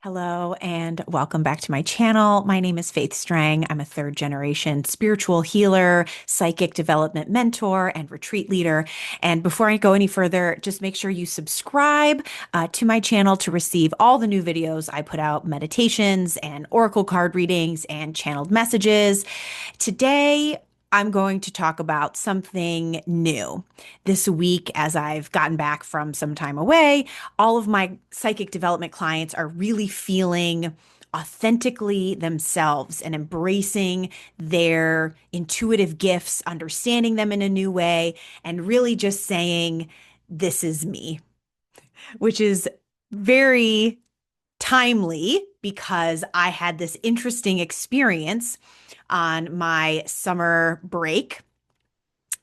Hello and welcome back to my channel. My name is Faith Streng. I'm a third generation spiritual healer, psychic development mentor, and retreat leader. And before I go any further, just make sure you subscribe to my channel to receive all the new videos I put out, meditations and oracle card readings and channeled messages. Today, I'm going to talk about something new. This week, as I've gotten back from some time away, all of my psychic development clients are really feeling authentically themselves and embracing their intuitive gifts, understanding them in a new way, and really just saying, "This is me," which is very timely because I had this interesting experience on my summer break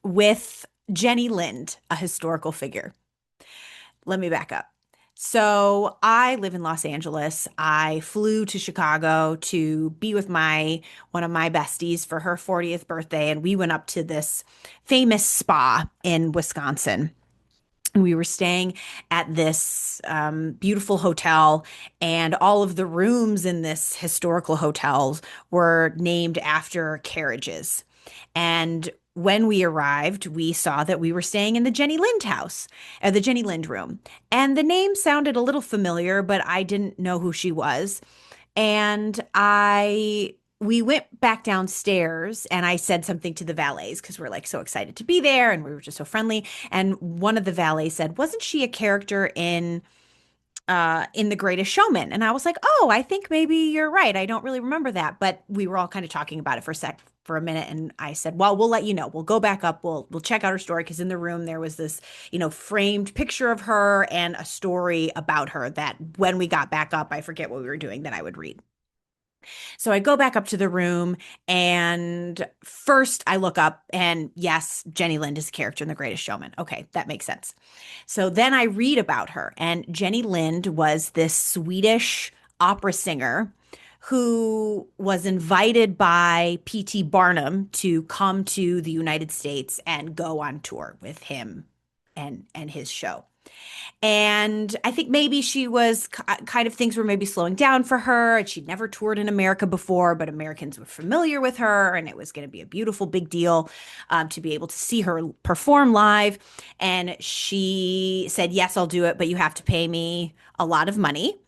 with Jenny Lind, a historical figure. Let me back up. So I live in Los Angeles. I flew to Chicago to be with my one of my besties for her 40th birthday, and we went up to this famous spa in Wisconsin. We were staying at this beautiful hotel, and all of the rooms in this historical hotel were named after carriages. And when we arrived, we saw that we were staying in the Jenny Lind house, the Jenny Lind room. And the name sounded a little familiar, but I didn't know who she was. And we went back downstairs and I said something to the valets because we're like so excited to be there and we were just so friendly. And one of the valets said, "Wasn't she a character in The Greatest Showman?" And I was like, "Oh, I think maybe you're right. I don't really remember that." But we were all kind of talking about it for a minute, and I said, "Well, we'll let you know. We'll go back up. We'll check out her story because in the room there was this, framed picture of her and a story about her that when we got back up, I forget what we were doing, that I would read." So I go back up to the room, and first I look up, and yes, Jenny Lind is a character in The Greatest Showman. Okay, that makes sense. So then I read about her, and Jenny Lind was this Swedish opera singer who was invited by P.T. Barnum to come to the United States and go on tour with him and his show. And I think maybe she was kind of things were maybe slowing down for her. And she'd never toured in America before, but Americans were familiar with her. And it was going to be a beautiful big deal to be able to see her perform live. And she said, "Yes, I'll do it, but you have to pay me a lot of money.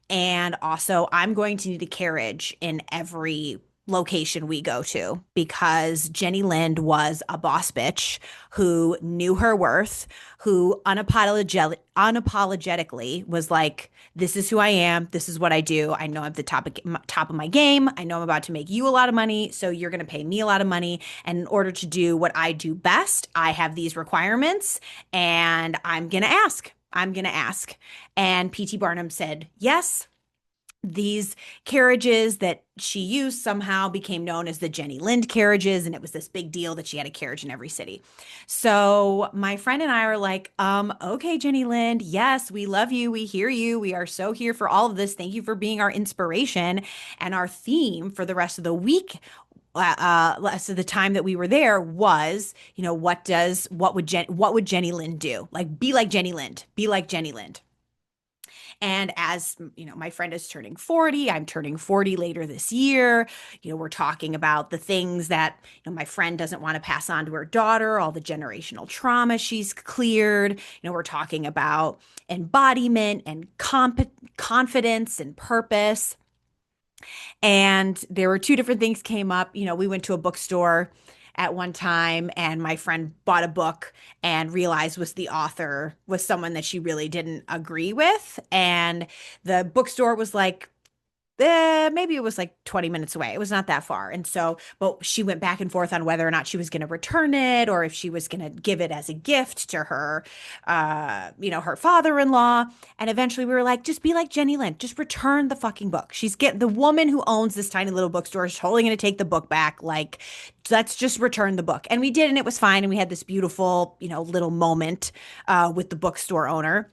And also, I'm going to need a carriage in every location we go to," because Jenny Lind was a boss bitch who knew her worth, who unapologetically was like, "This is who I am. This is what I do. I know I'm at the top of my game. I know I'm about to make you a lot of money, so you're going to pay me a lot of money. And in order to do what I do best, I have these requirements, and I'm going to ask. I'm going to ask." And P.T. Barnum said, yes. These carriages that she used somehow became known as the Jenny Lind carriages, and it was this big deal that she had a carriage in every city. So my friend and I are like, okay, Jenny Lind, yes, we love you, we hear you, we are so here for all of this. Thank you for being our inspiration." And our theme for the rest of the week, rest of the time that we were there was, what would Jenny Lind do? Like, be like Jenny Lind, be like Jenny Lind. And as my friend is turning 40, I'm turning 40 later this year. We're talking about the things that my friend doesn't want to pass on to her daughter, all the generational trauma she's cleared. We're talking about embodiment and confidence and purpose. And there were two different things came up. We went to a bookstore at one time, and my friend bought a book and realized was the author was someone that she really didn't agree with. And the bookstore was like, maybe it was like 20 minutes away. It was not that far. And so, but she went back and forth on whether or not she was going to return it or if she was going to give it as a gift to her, her father-in-law. And eventually we were like, just be like Jenny Lind. Just return the fucking book. The woman who owns this tiny little bookstore is totally going to take the book back. Like, let's just return the book. And we did, and it was fine. And we had this beautiful, little moment with the bookstore owner.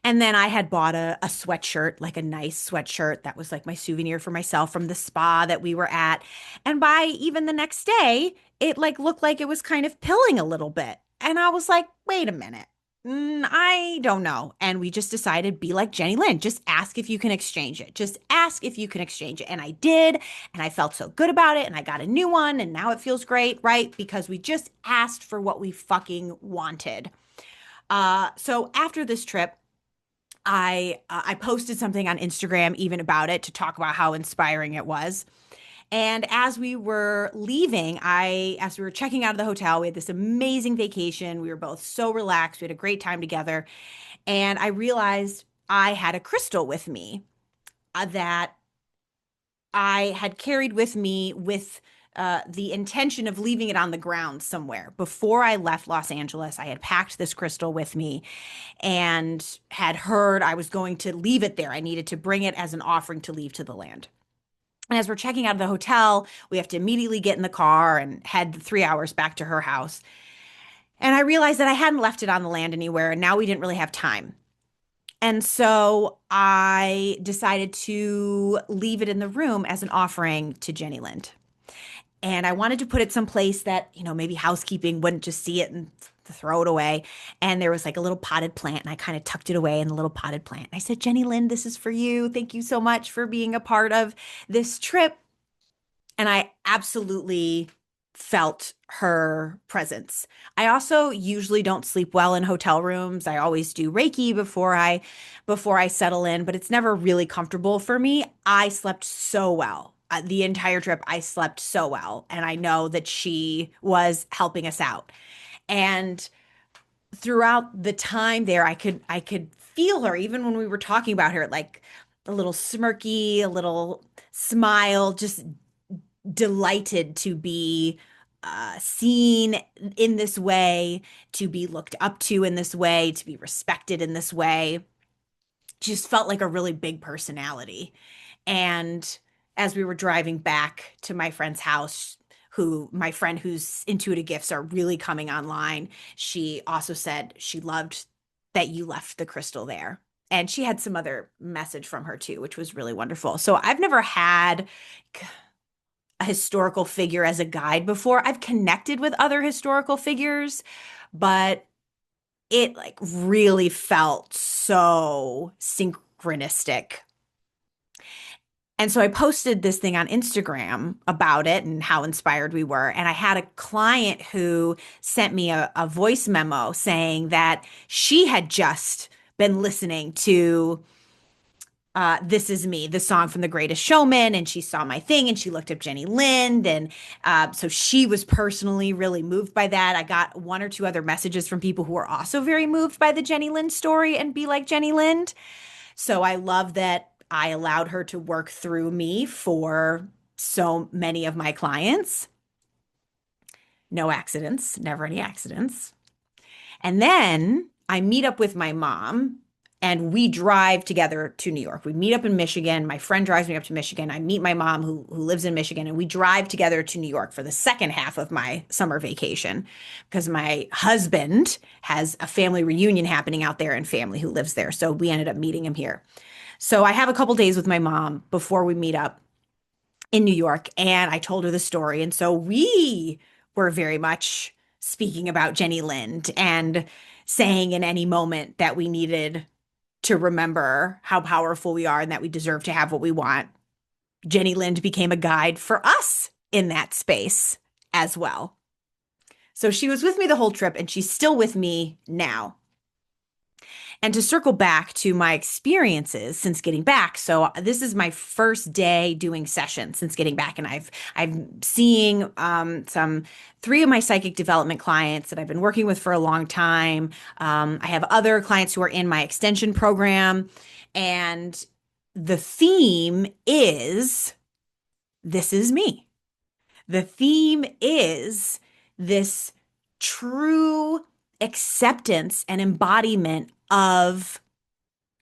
And then I had bought a sweatshirt, like a nice sweatshirt that was like my souvenir for myself from the spa that we were at. And by even the next day, it like looked like it was kind of pilling a little bit. And I was like, wait a minute. I don't know. And we just decided, be like Jenny Lynn, just ask if you can exchange it. Just ask if you can exchange it. And I did. And I felt so good about it. And I got a new one. And now it feels great, right? Because we just asked for what we fucking wanted. So after this trip, I posted something on Instagram even about it to talk about how inspiring it was. And as we were leaving, as we were checking out of the hotel, we had this amazing vacation. We were both so relaxed. We had a great time together. And I realized I had a crystal with me that I had carried with me with the intention of leaving it on the ground somewhere. Before I left Los Angeles, I had packed this crystal with me and had heard I was going to leave it there. I needed to bring it as an offering to leave to the land. And as we're checking out of the hotel, we have to immediately get in the car and head 3 hours back to her house. And I realized that I hadn't left it on the land anywhere, and now we didn't really have time. And so I decided to leave it in the room as an offering to Jenny Lind. And I wanted to put it someplace that, maybe housekeeping wouldn't just see it and throw it away. And there was like a little potted plant, and I kind of tucked it away in the little potted plant. I said, Jenny Lind, this is for you. Thank you so much for being a part of this trip. And I absolutely felt her presence. I also usually don't sleep well in hotel rooms. I always do Reiki before I settle in, but it's never really comfortable for me. I slept so well. The entire trip I slept so well, and I know that she was helping us out. And throughout the time there, I could feel her even when we were talking about her, like a little smirky, a little smile, just delighted to be seen in this way, to be looked up to in this way, to be respected in this way. Just felt like a really big personality. And as we were driving back to my friend's house, my friend whose intuitive gifts are really coming online, she also said she loved that you left the crystal there. And she had some other message from her too, which was really wonderful. So I've never had a historical figure as a guide before. I've connected with other historical figures, but it like really felt so synchronistic. And so I posted this thing on Instagram about it and how inspired we were. And I had a client who sent me a voice memo saying that she had just been listening to This Is Me, the song from The Greatest Showman, and she saw my thing and she looked up Jenny Lind. And so she was personally really moved by that. I got one or two other messages from people who were also very moved by the Jenny Lind story and be like Jenny Lind. So I love that I allowed her to work through me for so many of my clients. No accidents, never any accidents. And then I meet up with my mom and we drive together to New York. We meet up in Michigan. My friend drives me up to Michigan. I meet my mom who lives in Michigan, and we drive together to New York for the second half of my summer vacation because my husband has a family reunion happening out there and family who lives there. So we ended up meeting him here. So I have a couple days with my mom before we meet up in New York, and I told her the story. And so we were very much speaking about Jenny Lind and saying in any moment that we needed to remember how powerful we are and that we deserve to have what we want. Jenny Lind became a guide for us in that space as well. So she was with me the whole trip, and she's still with me now. And to circle back to my experiences since getting back, so this is my first day doing sessions since getting back, and I'm seeing some three of my psychic development clients that I've been working with for a long time. I have other clients who are in my extension program, and the theme is this is me. The theme is this true acceptance and embodiment of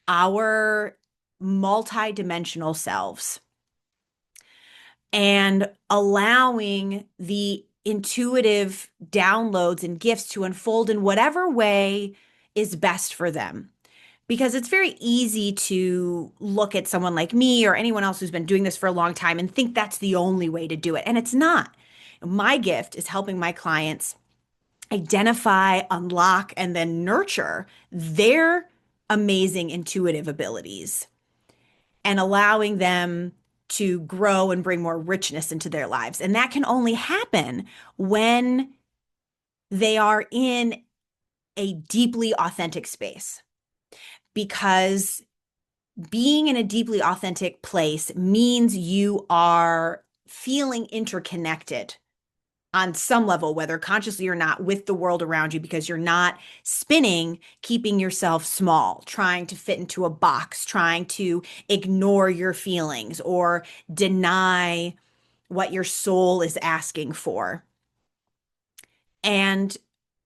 our multidimensional selves and allowing the intuitive downloads and gifts to unfold in whatever way is best for them. Because it's very easy to look at someone like me or anyone else who's been doing this for a long time and think that's the only way to do it. And it's not. My gift is helping my clients identify, unlock, and then nurture their amazing intuitive abilities and allowing them to grow and bring more richness into their lives. And that can only happen when they are in a deeply authentic space, because being in a deeply authentic place means you are feeling interconnected on some level, whether consciously or not, with the world around you, because you're not spinning, keeping yourself small, trying to fit into a box, trying to ignore your feelings or deny what your soul is asking for. And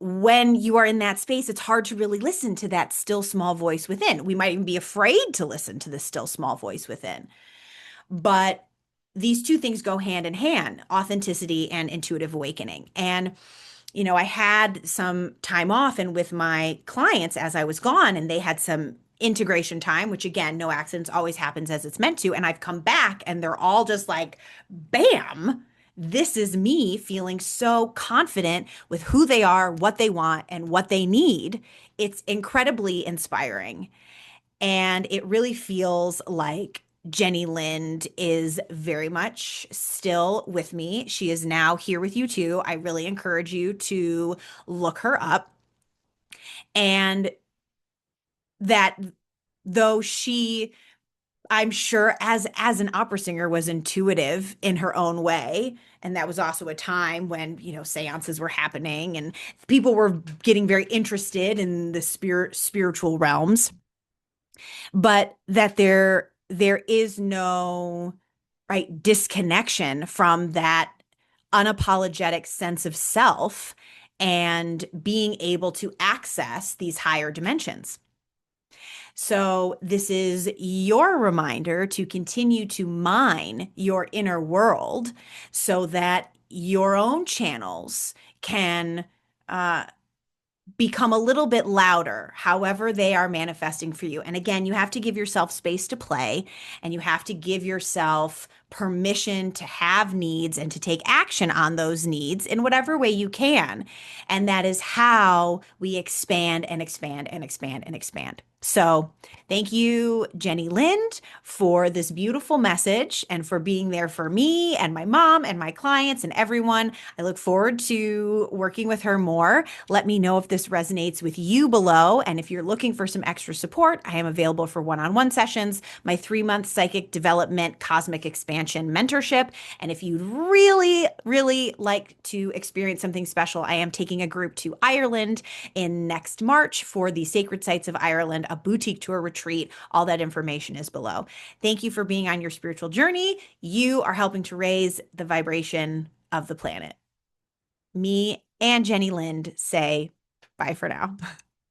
when you are in that space, it's hard to really listen to that still small voice within. We might even be afraid to listen to the still small voice within. But these two things go hand in hand, authenticity and intuitive awakening. And I had some time off and with my clients as I was gone, and they had some integration time, which again, no accidents, always happens as it's meant to. And I've come back and they're all just like, bam, this is me feeling so confident with who they are, what they want, and what they need. It's incredibly inspiring. And it really feels like Jenny Lind is very much still with me. She is now here with you too. I really encourage you to look her up. And that though she, I'm sure as an opera singer, was intuitive in her own way, and that was also a time when, seances were happening and people were getting very interested in the spiritual realms, but that there is no right disconnection from that unapologetic sense of self and being able to access these higher dimensions. So this is your reminder to continue to mine your inner world so that your own channels can become a little bit louder, however they are manifesting for you. And again, you have to give yourself space to play, and you have to give yourself permission to have needs and to take action on those needs in whatever way you can. And that is how we expand and expand and expand and expand. So thank you, Jenny Lind, for this beautiful message and for being there for me and my mom and my clients and everyone. I look forward to working with her more. Let me know if this resonates with you below. And if you're looking for some extra support, I am available for one-on-one sessions, my 3-month psychic development cosmic expansion mentorship. And if you'd really, really like to experience something special, I am taking a group to Ireland in next March for the Sacred Sites of Ireland, a boutique tour retreat. All that information is below. Thank you for being on your spiritual journey. You are helping to raise the vibration of the planet. Me and Jenny Lind say bye for now.